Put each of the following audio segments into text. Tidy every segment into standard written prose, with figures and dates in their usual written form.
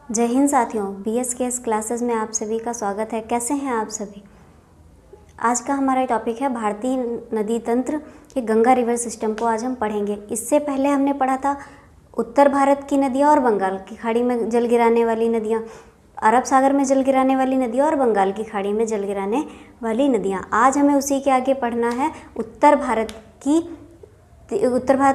जय हिंद साथियों, BSKS classes में आप सभी का स्वागत है। कैसे हैं आप सभी। आज का हमारा टॉपिक है भारतीय नदी तंत्र के गंगा रिवर सिस्टम को आज हम पढ़ेंगे। इससे पहले हमने पढ़ा था उत्तर भारत की नदियाँ और बंगाल की खाड़ी में जल गिराने वाली नदियाँ, अरब सागर में जल गिराने वाली नदियाँ और बंगाल की खाड़ी में जल गिराने वाली नदियाँ। आज हमें उसी के आगे पढ़ना है उत्तर भारत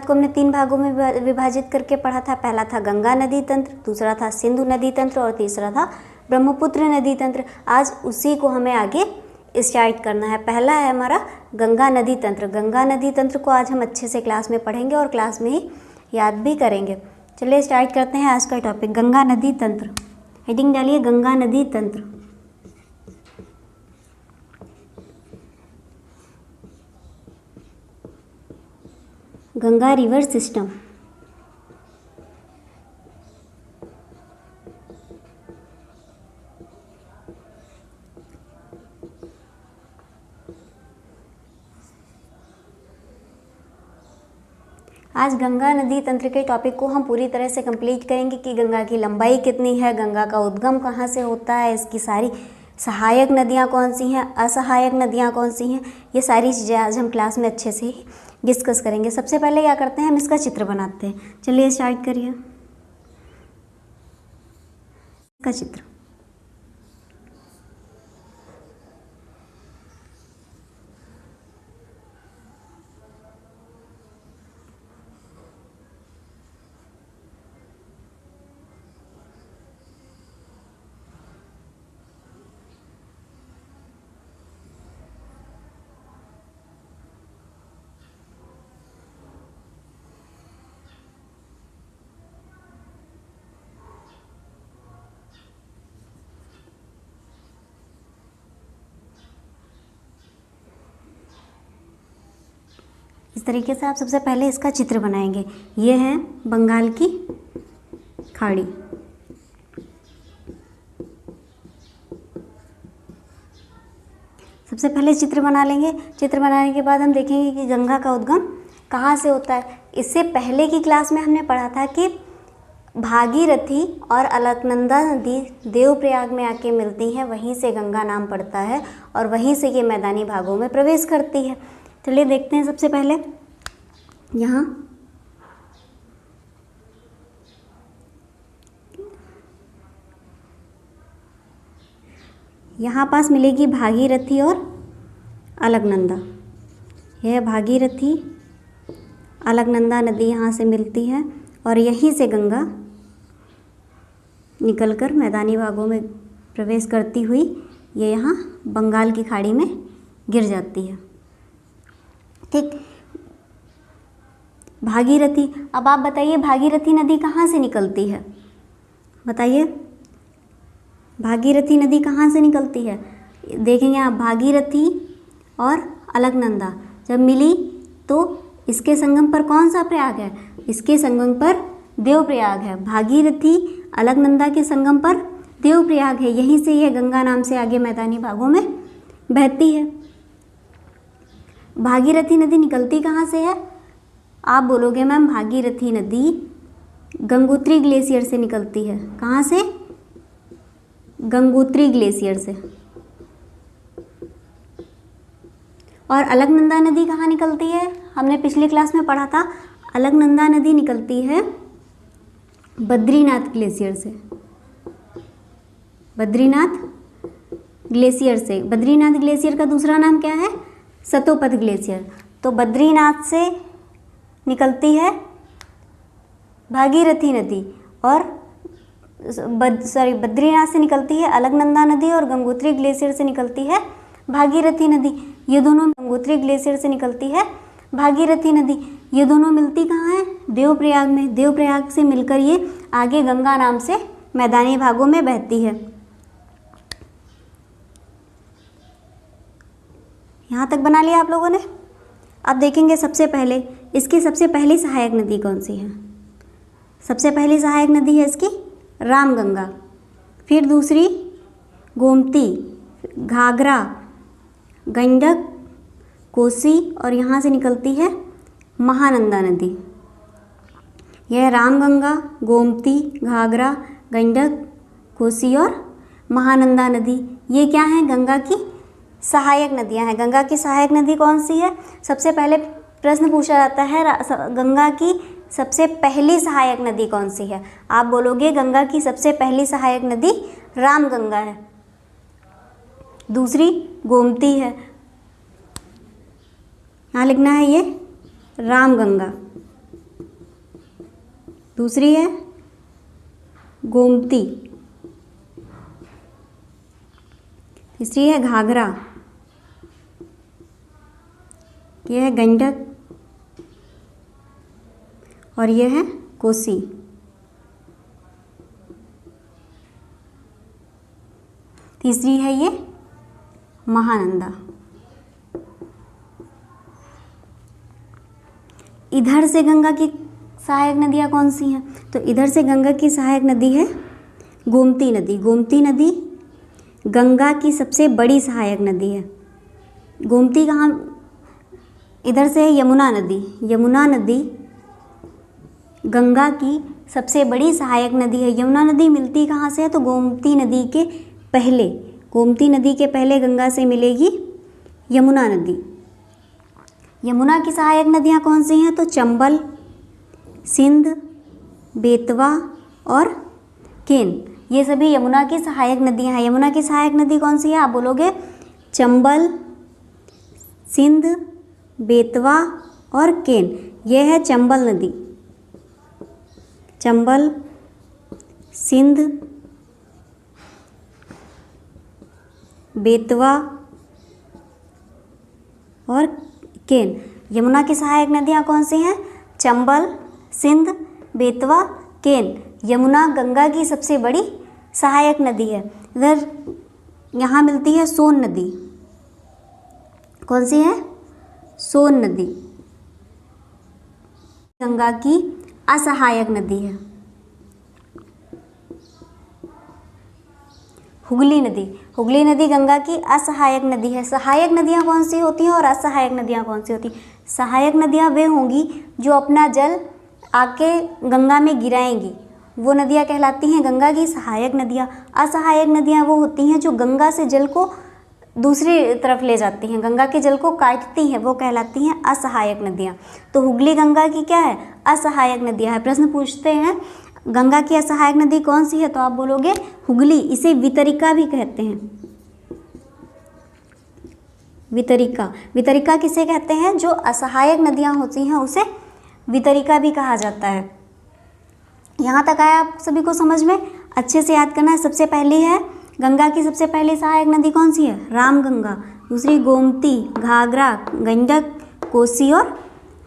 को हमने 3 भागों में विभाजित करके पढ़ा था। पहला था गंगा नदी तंत्र, दूसरा था सिंधु नदी तंत्र और तीसरा था ब्रह्मपुत्र नदी तंत्र। आज उसी को हमें आगे स्टार्ट करना है। पहला है हमारा गंगा नदी तंत्र। गंगा नदी तंत्र को आज हम अच्छे से क्लास में पढ़ेंगे और क्लास में ही याद भी करेंगे। चलिए स्टार्ट करते हैं आज का टॉपिक, गंगा नदी तंत्र। हेडिंग डालिए गंगा नदी तंत्र। Ganga river system. आज गंगा नदी तंत्र के टॉपिक को हम पूरी तरह से कंप्लीट करेंगे कि गंगा की लंबाई कितनी है, गंगा का उद्गम कहाँ से होता है, इसकी सारी सहायक नदियाँ कौन सी हैं, असहायक नदियाँ कौन सी हैं, ये सारी चीज़ें आज हम क्लास में अच्छे से डिस्कस करेंगे। सबसे पहले क्या करते हैं, हम इसका चित्र बनाते हैं। चलिए स्टार्ट करिए का चित्र। इस तरीके से आप सबसे पहले इसका चित्र बनाएंगे। ये है बंगाल की खाड़ी। सबसे पहले चित्र बना लेंगे। चित्र बनाने के बाद हम देखेंगे कि गंगा का उद्गम कहाँ से होता है। इससे पहले की क्लास में हमने पढ़ा था कि भागीरथी और अलकनंदा नदी देवप्रयाग में आके मिलती हैं, वहीं से गंगा नाम पड़ता है और वहीं से ये मैदानी भागों में प्रवेश करती है। चलिए देखते हैं। सबसे पहले यहाँ पास मिलेगी भागीरथी और अलकनंदा। यह भागीरथी अलकनंदा नदी यहाँ से मिलती है और यहीं से गंगा निकलकर मैदानी भागों में प्रवेश करती हुई ये यहाँ बंगाल की खाड़ी में गिर जाती है। ठीक, भागीरथी। अब आप बताइए भागीरथी नदी कहाँ से निकलती है, बताइए भागीरथी नदी कहाँ से निकलती है। देखेंगे आप, भागीरथी और अलकनंदा जब मिली तो इसके संगम पर कौन सा प्रयाग है, इसके संगम पर देवप्रयाग है। भागीरथी अलकनंदा के संगम पर देवप्रयाग है, यहीं से यह गंगा नाम से आगे मैदानी भागों में बहती है। भागीरथी नदी निकलती कहाँ से है, आप बोलोगे मैम भागीरथी नदी गंगोत्री ग्लेशियर से निकलती है। कहाँ से, गंगोत्री ग्लेशियर से। और अलकनंदा नदी कहाँ निकलती है, हमने पिछली क्लास में पढ़ा था, अलकनंदा नदी निकलती है बद्रीनाथ ग्लेशियर से। बद्रीनाथ ग्लेशियर से। बद्रीनाथ ग्लेशियर का दूसरा नाम क्या है, सतोपथ ग्लेशियर। तो बद्रीनाथ से निकलती है भागीरथी नदी और बद्रीनाथ से निकलती है अलकनंदा नदी और गंगोत्री ग्लेशियर से निकलती है भागीरथी नदी। ये दोनों, गंगोत्री ग्लेशियर से निकलती है भागीरथी नदी, ये दोनों मिलती कहाँ है, देवप्रयाग में। देवप्रयाग से मिलकर ये आगे गंगा नाम से मैदानी भागों में बहती है। यहाँ तक बना लिया आप लोगों ने। अब देखेंगे सबसे पहले इसकी सबसे पहली सहायक नदी कौन सी है। सबसे पहली सहायक नदी है इसकी रामगंगा, फिर दूसरी गोमती, घाघरा, गंडक, कोसी और यहाँ से निकलती है महानंदा नदी। यह रामगंगा, गोमती, घाघरा, गंडक, कोसी और महानंदा नदी, ये क्या है? गंगा की सहायक नदियां हैं। गंगा की सहायक नदी कौन सी है? सबसे पहले प्रश्न पूछा जाता है गंगा की सबसे पहली सहायक नदी कौन सी है? आप बोलोगे गंगा की सबसे पहली सहायक नदी रामगंगा है। दूसरी गोमती है, यहाँ लिखना है ये रामगंगा। दूसरी है गोमती। तीसरी है घाघरा, ये है गंडक और ये है कोसी। तीसरी है ये महानंदा। इधर से गंगा की सहायक नदियाँ कौन सी हैं? तो इधर से गंगा की सहायक नदी है गोमती नदी। गोमती नदी गंगा की सबसे बड़ी सहायक नदी है। गोमती कहाँ? इधर से है यमुना नदी। यमुना नदी गंगा की सबसे बड़ी सहायक नदी है। यमुना नदी मिलती कहाँ से है? तो गोमती नदी के पहले, गोमती नदी के पहले गंगा से मिलेगी यमुना नदी। यमुना की सहायक नदियाँ कौन सी हैं? तो चंबल, सिंध, बेतवा और केन, ये सभी यमुना की सहायक नदियाँ हैं। यमुना की सहायक नदी कौन सी है? आप बोलोगे चंबल, सिंध, बेतवा और केन। ये है चंबल नदी। चंबल, सिंध, बेतवा और केन। यमुना की सहायक नदियाँ कौन सी हैं? चंबल, सिंध, बेतवा, केन। यमुना गंगा की सबसे बड़ी सहायक नदी है। इधर यहाँ मिलती है सोन नदी। कौन सी है? सोन नदी गंगा की असहायक नदी है। हुगली नदी, हुगली नदी गंगा की असहायक नदी है। सहायक नदियाँ कौन सी होती हैं और असहायक नदियाँ कौन सी होती हैं? सहायक नदियाँ वे होंगी जो अपना जल आके गंगा में गिराएंगी, वो नदियाँ कहलाती हैं गंगा की सहायक नदियाँ। असहायक नदियाँ वो होती हैं जो गंगा से जल को दूसरी तरफ ले जाती हैं, गंगा के जल को काटती हैं, वो कहलाती हैं असहायक नदियाँ। तो हुगली गंगा की क्या है? असहायक नदियाँ है। प्रश्न पूछते हैं गंगा की असहायक नदी कौन सी है? तो आप बोलोगे हुगली। इसे वितरिका भी कहते हैं। वितरिका, वितरिका किसे कहते हैं? जो असहायक नदियाँ होती हैं उसे वितरिका भी कहा जाता है। यहाँ तक आया आप सभी को समझ में? अच्छे से याद करना है। सबसे पहली है गंगा की सबसे पहली सहायक नदी कौन सी है? रामगंगा। दूसरी गोमती, घाघरा, गंडक, कोसी और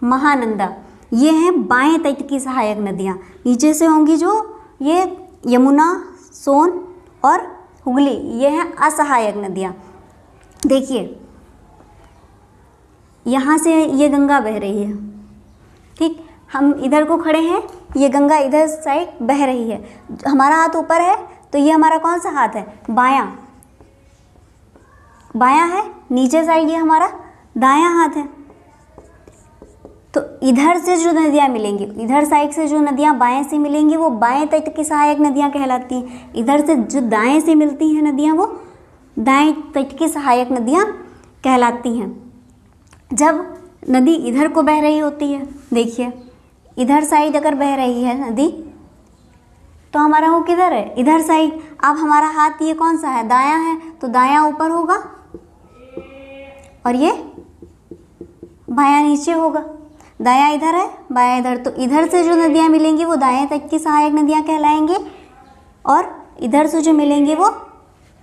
महानंदा, ये हैं बाएं तट की सहायक नदियाँ। नीचे से होंगी जो ये यमुना, सोन और हुगली, ये हैं असहायक नदियाँ। देखिए यहाँ से ये गंगा बह रही है, ठीक, हम इधर को खड़े हैं, ये गंगा इधर साइड बह रही है, हमारा हाथ ऊपर है तो ये हमारा कौन सा हाथ है? बायां, बायां है। नीचे साइड ये हमारा दायां हाथ है। तो इधर से जो नदियाँ मिलेंगी, इधर साइड से जो नदियाँ बाएं से मिलेंगी वो बाएं तट की सहायक नदियाँ कहलाती हैं। इधर से जो दाएं से मिलती हैं नदियाँ वो दाएं तट की सहायक नदियाँ कहलाती हैं। जब नदी इधर को बह रही होती है, देखिए इधर साइड अगर बह रही है नदी तो हमारा वो किधर है? इधर साइड। अब हमारा हाथ ये कौन सा है? दायां है, तो दायां ऊपर होगा और ये बायां नीचे होगा। दायां इधर है, बायां इधर, तो इधर से जो नदियाँ मिलेंगी वो दाएं तट की सहायक नदियाँ कहलाएंगी और इधर से जो मिलेंगी वो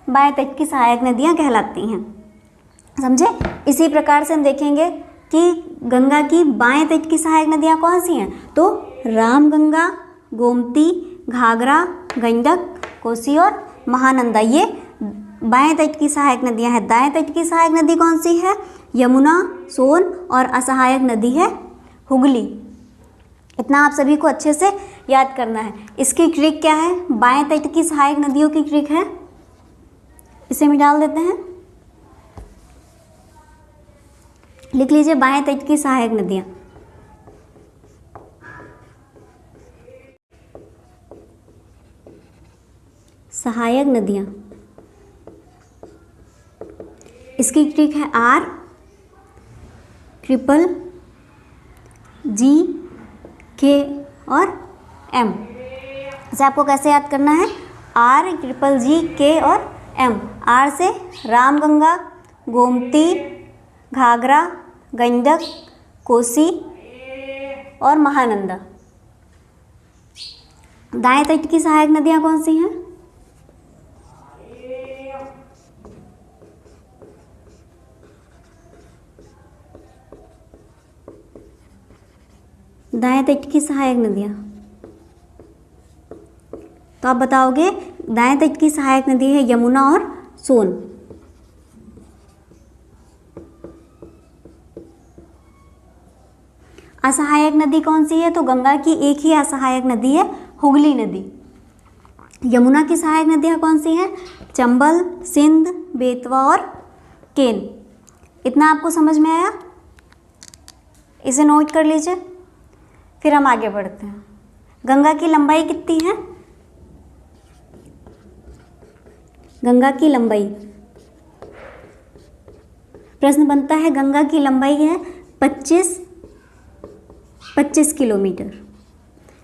बाएं तट की सहायक नदियाँ कहलाती हैं। समझे? इसी प्रकार से हम देखेंगे कि गंगा की बाएं तट की सहायक नदियाँ कौन सी हैं? तो रामगंगा, गोमती, घाघरा, गंडक, कोसी और महानंदा, ये बाएं तट की सहायक नदियाँ हैं। दाएं तट की सहायक नदी कौन सी है? यमुना, सोन और असहायक नदी है हुगली। इतना आप सभी को अच्छे से याद करना है। इसकी ट्रिक क्या है? बाएं तट की सहायक नदियों की ट्रिक है, इसे भी डाल देते हैं, लिख लीजिए बाएं तट की सहायक नदियाँ। सहायक नदियाँ, इसकी ट्रिक है R, ट्रिपल G, K और M। इसे आपको कैसे याद करना है? R, ट्रिपल G, K और M। R से रामगंगा, गोमती, घाघरा, गंडक, कोसी और महानंदा। दाएं तट की सहायक नदियां कौन सी हैं? दाएं तट की सहायक नदियां, तो आप बताओगे दाएं तट की सहायक नदी है यमुना और सोन। असहायक नदी कौन सी है? तो गंगा की एक ही असहायक नदी है, हुगली नदी। यमुना की सहायक नदियाँ कौन सी हैं? चंबल, सिंध, बेतवा और केन। इतना आपको समझ में आया? इसे नोट कर लीजिए, फिर हम आगे बढ़ते हैं। गंगा की लंबाई कितनी है? गंगा की लंबाई, प्रश्न बनता है, गंगा की लंबाई है 25 किलोमीटर।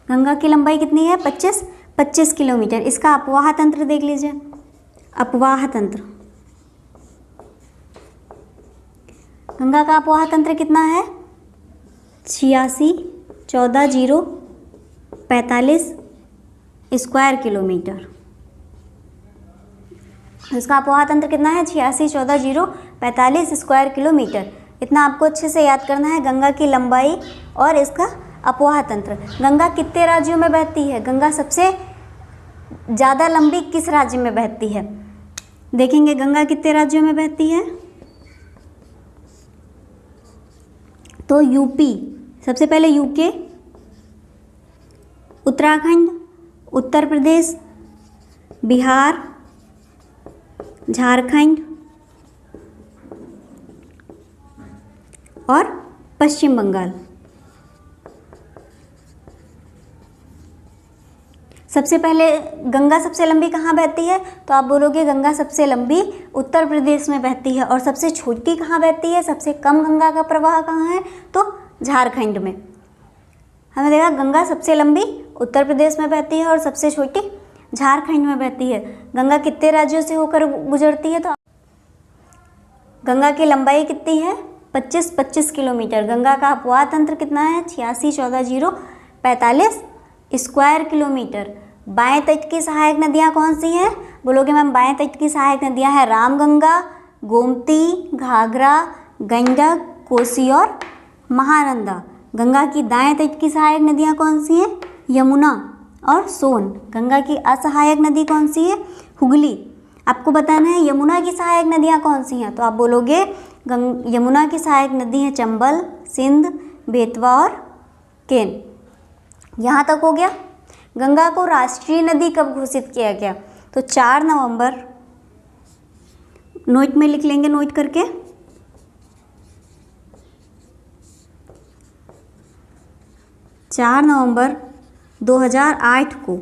गंगा की लंबाई कितनी है? 25 किलोमीटर। इसका अपवाह तंत्र देख लीजिए। अपवाह तंत्र, गंगा का अपवाह तंत्र कितना है? 86,14,045 स्क्वायर किलोमीटर। इसका अपवाह तंत्र कितना है? 86,14,045 स्क्वायर किलोमीटर। इतना आपको अच्छे से याद करना है, गंगा की लंबाई और इसका अपवाह तंत्र। गंगा कितने राज्यों में बहती है? गंगा सबसे ज़्यादा लंबी किस राज्य में बहती है? देखेंगे गंगा कितने राज्यों में बहती है। तो यूपी, सबसे पहले यूके, उत्तराखंड, उत्तर प्रदेश, बिहार, झारखंड और पश्चिम बंगाल। सबसे पहले गंगा सबसे लंबी कहाँ बहती है? तो आप बोलोगे गंगा सबसे लंबी उत्तर प्रदेश में बहती है। और सबसे छोटी कहाँ बहती है? सबसे कम गंगा का प्रवाह कहाँ है? तो झारखंड में। हमने देखा गंगा सबसे लंबी उत्तर प्रदेश में बहती है और सबसे छोटी झारखंड में बहती है। गंगा कितने राज्यों से होकर गुजरती है? तो गंगा की लंबाई कितनी है? 25 किलोमीटर। गंगा का अपवाह तंत्र कितना है? 86,14,045 स्क्वायर किलोमीटर। बाएं तट की सहायक नदियाँ कौन सी हैं? बोलोगे मैम बाएं तट की सहायक नदियाँ हैं रामगंगा, गोमती, घाघरा, गंडक, कोसी और महानंदा। गंगा की दाएं तट की सहायक नदियाँ कौन सी हैं? यमुना और सोन। गंगा की असहायक नदी कौन सी है? हुगली। आपको बताना है यमुना की सहायक नदियाँ कौन सी हैं? तो आप बोलोगे यमुना की सहायक नदी है चंबल, सिंध, बेतवा और केन। यहाँ तक हो गया। गंगा को राष्ट्रीय नदी कब घोषित किया गया? तो 4 नवंबर, नोट में लिख लेंगे, नोट करके, 4 नवंबर 2008 को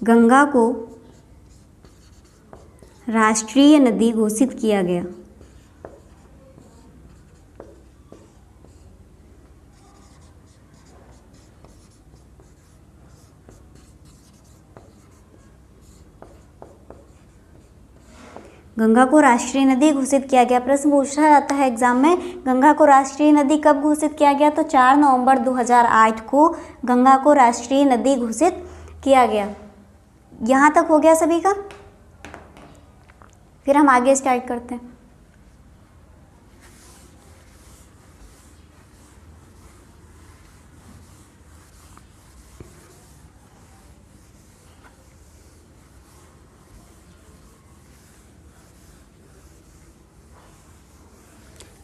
गंगा को राष्ट्रीय नदी घोषित किया गया। गंगा को राष्ट्रीय नदी घोषित किया गया। प्रश्न पूछा जाता है एग्जाम में, गंगा को राष्ट्रीय नदी कब घोषित किया गया? तो 4 नवंबर 2008 को गंगा को राष्ट्रीय नदी घोषित किया गया। यहाँ तक हो गया सभी का? फिर हम आगे स्टार्ट करते हैं।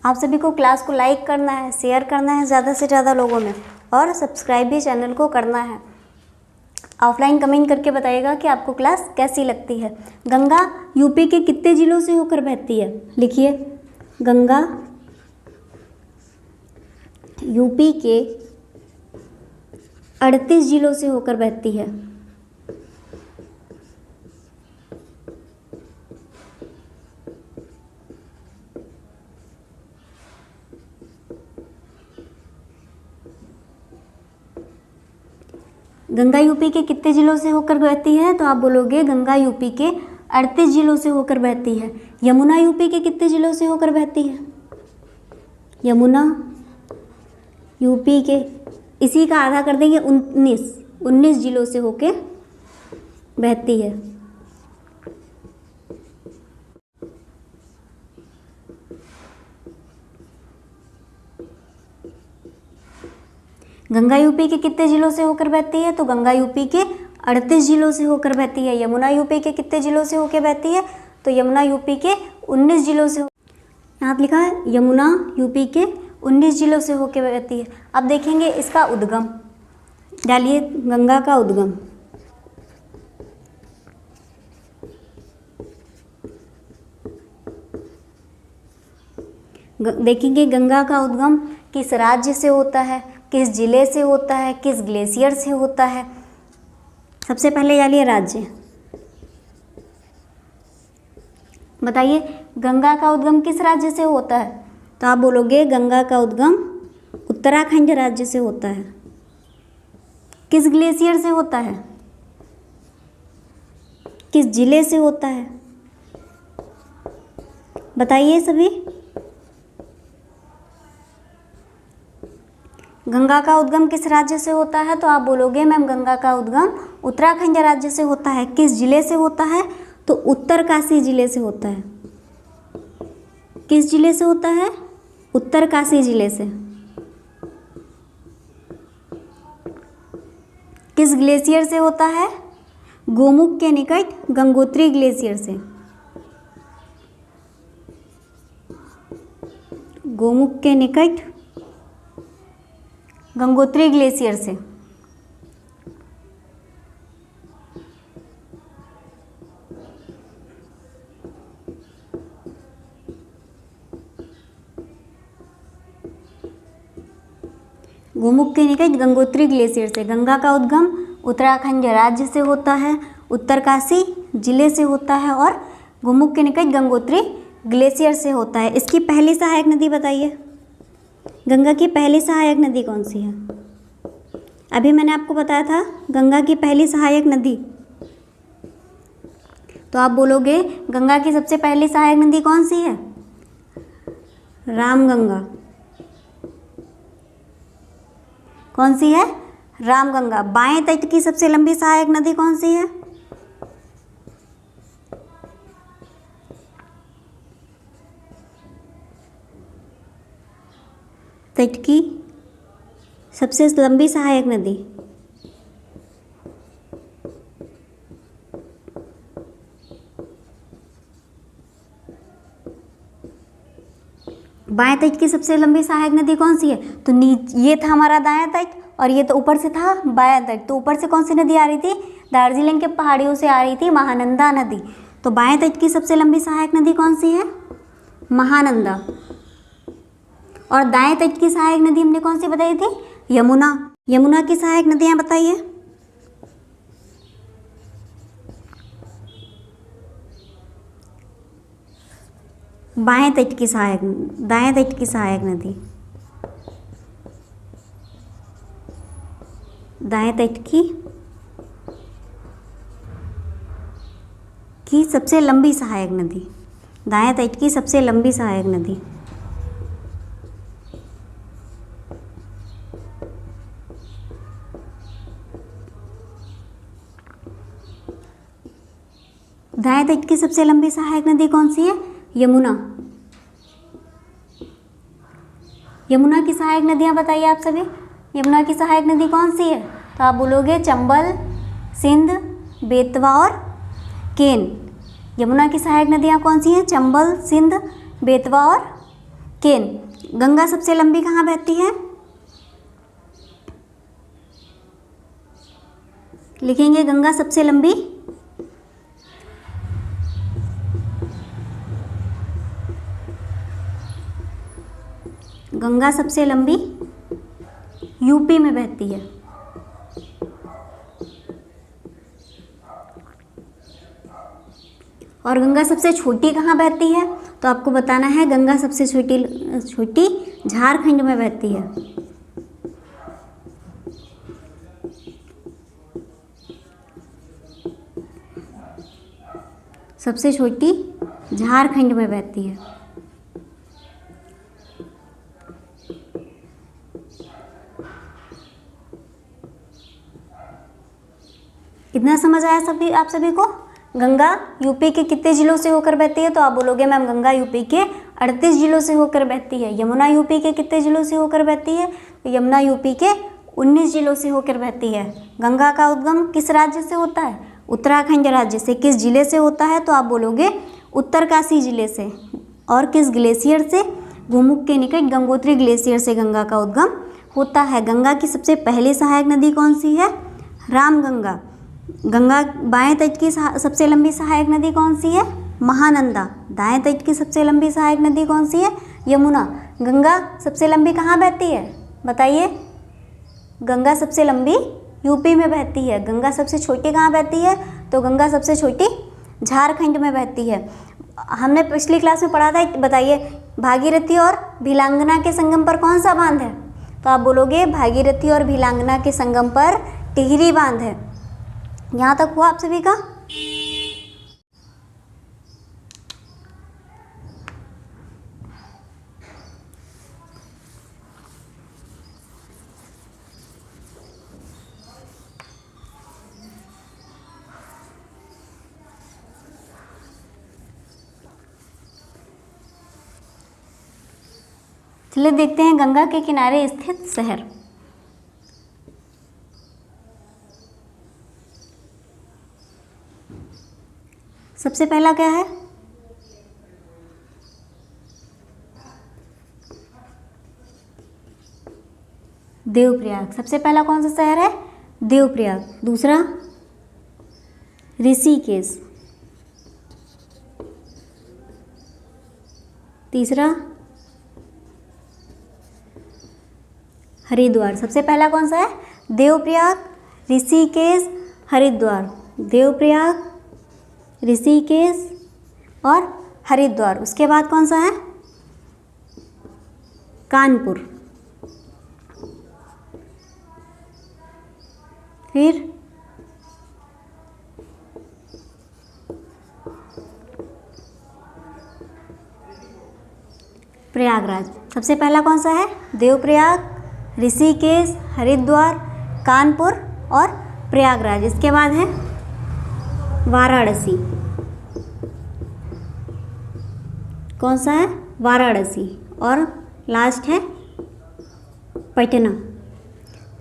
आप सभी को क्लास को लाइक करना है, शेयर करना है ज़्यादा से ज़्यादा लोगों में, और सब्सक्राइब भी चैनल को करना है। ऑफलाइन कमेंट करके बताइएगा कि आपको क्लास कैसी लगती है। गंगा यूपी के कितने जिलों से होकर बहती है? लिखिए, गंगा यूपी के 38 जिलों से होकर बहती है। गंगा यूपी के कितने जिलों से होकर बहती है? तो आप बोलोगे गंगा यूपी के 38 जिलों से होकर बहती है। यमुना यूपी के कितने जिलों से होकर बहती है? यमुना यूपी के, इसी का आधा कर देंगे, 19 जिलों से होकर बहती है। गंगा यूपी के कितने जिलों से होकर बहती है? तो गंगा यूपी के 38 जिलों से होकर बहती है। यमुना यूपी के कितने जिलों से होकर बहती है? तो यमुना यूपी के 19 जिलों से। यहाँ लिखा है यमुना यूपी के 19 जिलों से होकर बहती है। अब देखेंगे इसका उद्गम, डालिए गंगा का उद्गम। देखेंगे गंगा का उद्गम किस राज्य से होता है, किस जिले से होता है, किस ग्लेशियर से होता है। सबसे पहले डालिए राज्य, बताइए गंगा का उद्गम किस राज्य से होता है? तो आप बोलोगे गंगा का उद्गम उत्तराखंड राज्य से होता है। किस ग्लेशियर से होता है? किस जिले से होता है? बताइए सभी। गंगा का उद्गम किस राज्य से होता है? तो आप बोलोगे मैम गंगा का उद्गम उत्तराखंड राज्य से होता है। किस जिले से होता है? तो उत्तरकाशी जिले से होता है। किस जिले से होता है? उत्तरकाशी जिले से। किस ग्लेशियर से होता है? गोमुख के निकट गंगोत्री ग्लेशियर से। गोमुख के निकट गंगोत्री ग्लेशियर से। गोमुख के निकट गंगोत्री ग्लेशियर से। गंगा का उद्गम उत्तराखंड राज्य से होता है, उत्तरकाशी जिले से होता है और गोमुख के निकट गंगोत्री ग्लेशियर से होता है। इसकी पहली सहायक नदी बताइए। गंगा की पहली सहायक नदी कौन सी है? अभी मैंने आपको बताया था गंगा की पहली सहायक नदी, तो आप बोलोगे गंगा की सबसे पहली सहायक नदी कौन सी है? रामगंगा। कौन सी है? रामगंगा। बाएं तट की सबसे लंबी सहायक नदी कौन सी है? तट की सबसे लंबी सहायक नदी बाएं तट की सबसे लंबी सहायक नदी कौन सी है? तो ये था हमारा दायां तट और ये तो ऊपर से था बायां तट। तो ऊपर से कौन सी नदी आ रही थी? दार्जिलिंग के पहाड़ियों से आ रही थी महानंदा नदी। तो बाएं तट की सबसे लंबी सहायक नदी कौन सी है? महानंदा। और दाएं तट की सहायक नदी हमने कौन सी बताई थी? यमुना। यमुना की सहायक नदियां बताइए। बाएं तट की सहायक, दाएं तट की सहायक नदी, दाएं तट की सबसे लंबी सहायक नदी, दाएं तट की सबसे लंबी सहायक नदी। दाएं तट की सबसे लंबी सहायक नदी कौन सी है? यमुना। यमुना की सहायक नदियां बताइए आप सभी। यमुना की सहायक नदी कौन सी है? तो आप बोलोगे चंबल, सिंध, बेतवा और केन। यमुना की सहायक नदियां कौन सी हैं? चंबल, सिंध, बेतवा और केन। गंगा सबसे लंबी कहाँ बहती है? लिखेंगे गंगा सबसे लंबी गंगा सबसे लंबी यूपी में बहती है। और गंगा सबसे छोटी कहाँ बहती है? तो आपको बताना है गंगा सबसे छोटी झारखंड में बहती है। सबसे छोटी झारखंड में बहती है। इतना समझ आया सभी आप सभी को? गंगा यूपी के कितने जिलों से होकर बहती है? तो आप बोलोगे मैम गंगा यूपी के 38 जिलों से होकर बहती है। यमुना यूपी के कितने जिलों से होकर बहती है? तो यमुना यूपी के 19 जिलों से होकर बहती है। गंगा का उद्गम किस राज्य से होता है? उत्तराखंड राज्य से। किस जिले से होता है? तो आप बोलोगे उत्तरकाशी जिले से। और किस ग्लेशियर से? गोमुख के निकट गंगोत्री ग्लेशियर से गंगा का उद्गम होता है। गंगा की सबसे पहली सहायक नदी कौन सी है? रामगंगा। गंगा बाएं तट की सबसे लंबी सहायक नदी कौन सी है? महानंदा। दाएं तट की सबसे लंबी सहायक नदी कौन सी है? यमुना। गंगा सबसे लंबी कहाँ बहती है? बताइए। गंगा सबसे लंबी यूपी में बहती है। गंगा सबसे छोटी कहाँ बहती है? तो गंगा सबसे छोटी झारखंड में बहती है। हमने पिछली क्लास में पढ़ा था, बताइए भागीरथी और भिलांगना के संगम पर कौन सा बांध है? तो आप बोलोगे भागीरथी और भिलांगना के संगम पर टिहरी बांध है। यहाँ तक हुआ आप सभी का? चलिए देखते हैं गंगा के किनारे स्थित शहर। सबसे पहला क्या है? देवप्रयाग। सबसे पहला कौन सा शहर है? देवप्रयाग। दूसरा ऋषिकेश। तीसरा हरिद्वार। सबसे पहला कौन सा है? देवप्रयाग, ऋषिकेश, हरिद्वार। देवप्रयाग, ऋषिकेश और हरिद्वार। उसके बाद कौन सा है? कानपुर। फिर प्रयागराज। सबसे पहला कौन सा है? देवप्रयाग, ऋषिकेश, हरिद्वार, कानपुर और प्रयागराज। इसके बाद है वाराणसी। कौन सा है? वाराणसी। और लास्ट है पटना।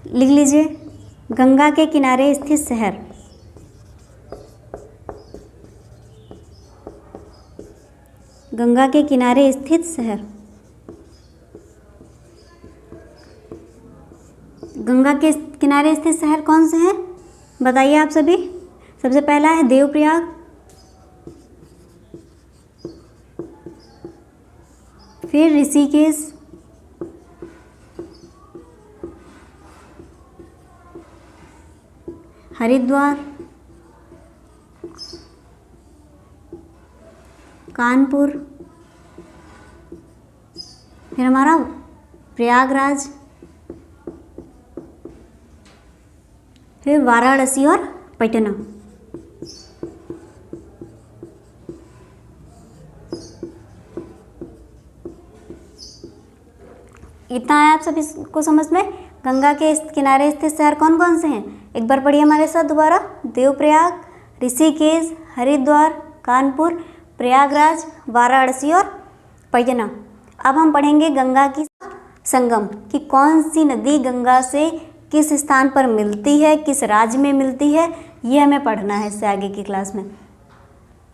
लिख लीजिए गंगा के किनारे स्थित शहर। गंगा के किनारे स्थित शहर। गंगा के किनारे स्थित शहर कौन से हैं? बताइए आप सभी। सबसे पहला है देवप्रयाग, फिर ऋषिकेश, हरिद्वार, कानपुर, फिर हमारा प्रयागराज, फिर वाराणसी और पटना। इतना है आप सभी को समझ में? गंगा के किनारे स्थित शहर कौन कौन से हैं? एक बार पढ़िए हमारे साथ दोबारा। देवप्रयाग, ऋषिकेश, हरिद्वार, कानपुर, प्रयागराज, वाराणसी और पटना। अब हम पढ़ेंगे गंगा की संगम कि कौन सी नदी गंगा से किस स्थान पर मिलती है, किस राज्य में मिलती है, ये हमें पढ़ना है इससे आगे की क्लास में।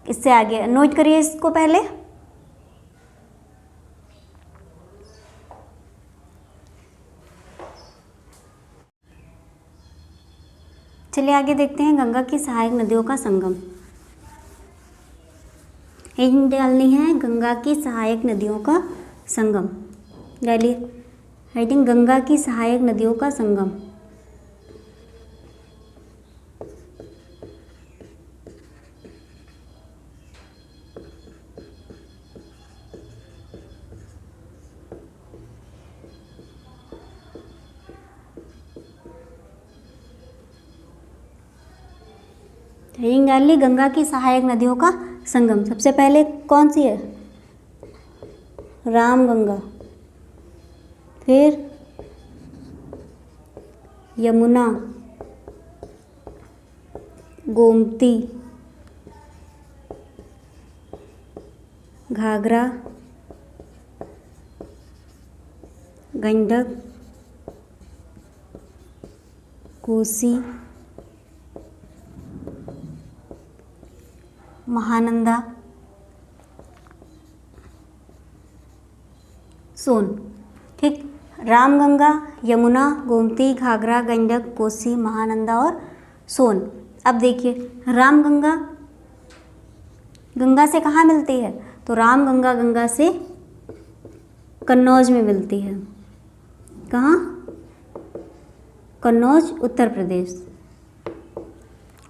इससे आगे नोट करिए इसको पहले। चलिए आगे देखते हैं गंगा की सहायक नदियों का संगम। हेडिंग डालनी है गंगा की सहायक नदियों का संगम। डालिए हेडिंग गंगा की सहायक नदियों का संगम। हेडिंग डाल ली गंगा की सहायक नदियों का संगम। सबसे पहले कौन सी है? रामगंगा, फिर यमुना, गोमती, घाघरा, गंडक, कोसी, महानंदा, सोन। ठीक, रामगंगा, यमुना, गोमती, घाघरा, गंडक, कोसी, महानंदा और सोन। अब देखिए, रामगंगा गंगा से कहाँ मिलती है? तो रामगंगा गंगा से कन्नौज में मिलती है। कहाँ? कन्नौज, उत्तर प्रदेश।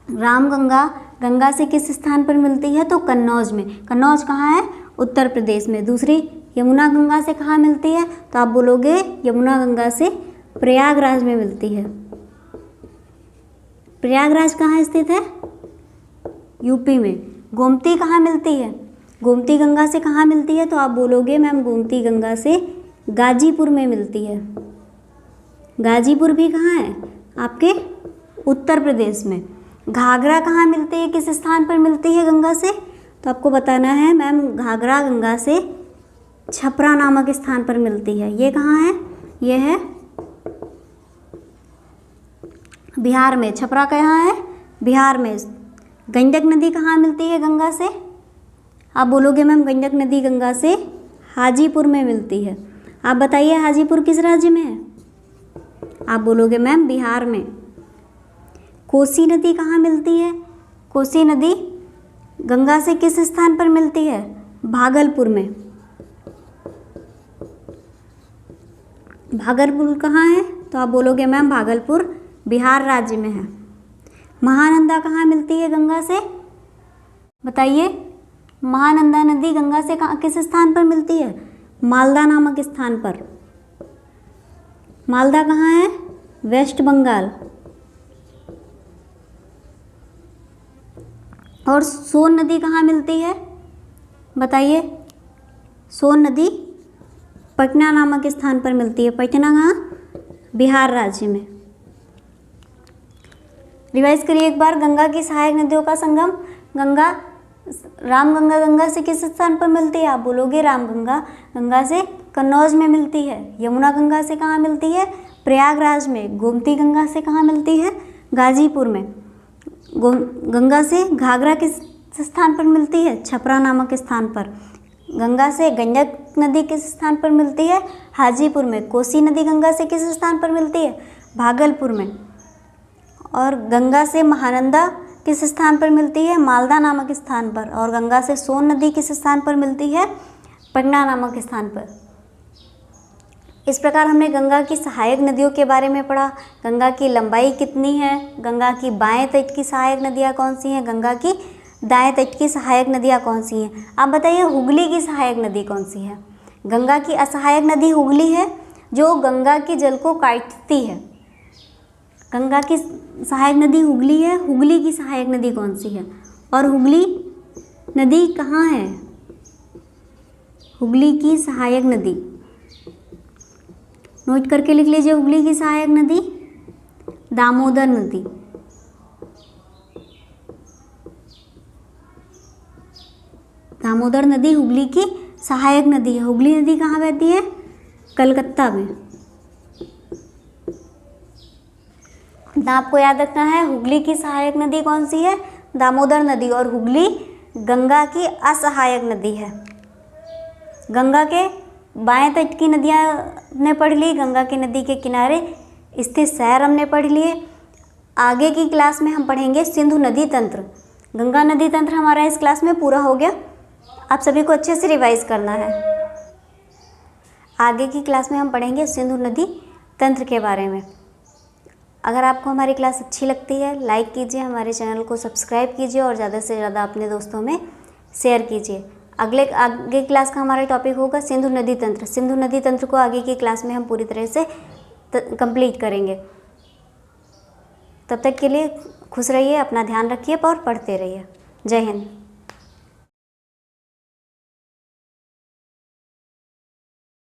रामगंगा गंगा से किस स्थान पर मिलती है? तो कन्नौज में। कन्नौज कहाँ है? उत्तर प्रदेश में। दूसरी, यमुना गंगा से कहाँ मिलती है? तो आप बोलोगे यमुना गंगा से प्रयागराज में मिलती है। प्रयागराज कहाँ स्थित है? यूपी में। गोमती कहाँ मिलती है? गोमती गंगा से कहाँ मिलती है? तो आप बोलोगे मैम गोमती गंगा से गाजीपुर में मिलती है। गाजीपुर भी कहाँ है? आपके उत्तर प्रदेश में। घाघरा कहाँ मिलती है? किस स्थान पर मिलती है गंगा से? तो आपको बताना है मैम घाघरा गंगा से छपरा नामक स्थान पर मिलती है। ये कहाँ है? ये है बिहार में। छपरा कहाँ है? बिहार में। गंडक नदी कहाँ मिलती है गंगा से? आप बोलोगे मैम गंडक नदी गंगा से हाजीपुर में मिलती है। आप बताइए हाजीपुर किस राज्य में है? आप बोलोगे मैम बिहार में। कोसी नदी कहाँ मिलती है? कोसी नदी गंगा से किस स्थान पर मिलती है? भागलपुर में। भागलपुर कहाँ है? तो आप बोलोगे मैम भागलपुर बिहार राज्य में है। महानंदा कहाँ मिलती है गंगा से? बताइए, महानंदा नदी गंगा से कहाँ किस स्थान पर मिलती है? मालदा नामक स्थान पर। मालदा कहाँ है? वेस्ट बंगाल। और सोन नदी कहाँ मिलती है? बताइए, सोन नदी पटना नामक स्थान पर मिलती है। पटना कहाँ? बिहार राज्य में। रिवाइज करिए एक बार। गंगा की सहायक नदियों का संगम। गंगा, रामगंगा गंगा से किस स्थान पर मिलती है? आप बोलोगे रामगंगा गंगा से कन्नौज में मिलती है। यमुना गंगा से कहाँ मिलती है? प्रयागराज में। गोमती गंगा से कहाँ मिलती है? गाजीपुर में। गंगा से घाघरा किस स्थान पर मिलती है? छपरा नामक स्थान पर। गंगा से गंडक नदी किस स्थान पर मिलती है? हाजीपुर में। कोसी नदी गंगा से किस स्थान पर मिलती है? भागलपुर में। और गंगा से महानंदा किस स्थान पर मिलती है? मालदा नामक स्थान पर। और गंगा से सोन नदी किस स्थान पर मिलती है? पटना नामक स्थान पर। इस प्रकार हमने गंगा की सहायक नदियों के बारे में पढ़ा। गंगा की लंबाई कितनी है? गंगा की बाएं तट की सहायक नदियाँ कौन सी हैं? गंगा की दाएं तट की सहायक नदियाँ कौन सी हैं? आप बताइए हुगली की सहायक नदी कौन सी है? गंगा की असहायक नदी हुगली है, जो गंगा के जल को काटती है। गंगा की सहायक नदी हुगली है। हुगली की सहायक नदी कौन सी है? और हुगली नदी कहाँ है? हुगली की सहायक नदी नोट करके लिख लीजिए। हुगली की सहायक नदी दामोदर नदी। दामोदर नदी हुगली की सहायक नदी है। हुगली नदी कहाँ बहती है? कलकत्ता में। तो आपको याद रखना है हुगली की सहायक नदी कौन सी है? दामोदर नदी। और हुगली गंगा की असहायक नदी है। गंगा के बाएं तट की नदियाँ ने पढ़ ली, गंगा की नदी के किनारे स्थित शहर हमने पढ़ लिए। आगे की क्लास में हम पढ़ेंगे सिंधु नदी तंत्र। गंगा नदी तंत्र हमारा इस क्लास में पूरा हो गया। आप सभी को अच्छे से रिवाइज करना है। आगे की क्लास में हम पढ़ेंगे सिंधु नदी तंत्र के बारे में। अगर आपको हमारी क्लास अच्छी लगती है, लाइक कीजिए, हमारे चैनल को सब्सक्राइब कीजिए और ज़्यादा से ज़्यादा अपने दोस्तों में शेयर कीजिए। आगे क्लास का हमारा टॉपिक होगा सिंधु नदी तंत्र। सिंधु नदी तंत्र को आगे की क्लास में हम पूरी तरह से कंप्लीट करेंगे। तब तक के लिए खुश रहिए, अपना ध्यान रखिए और पढ़ते रहिए। जय हिंद।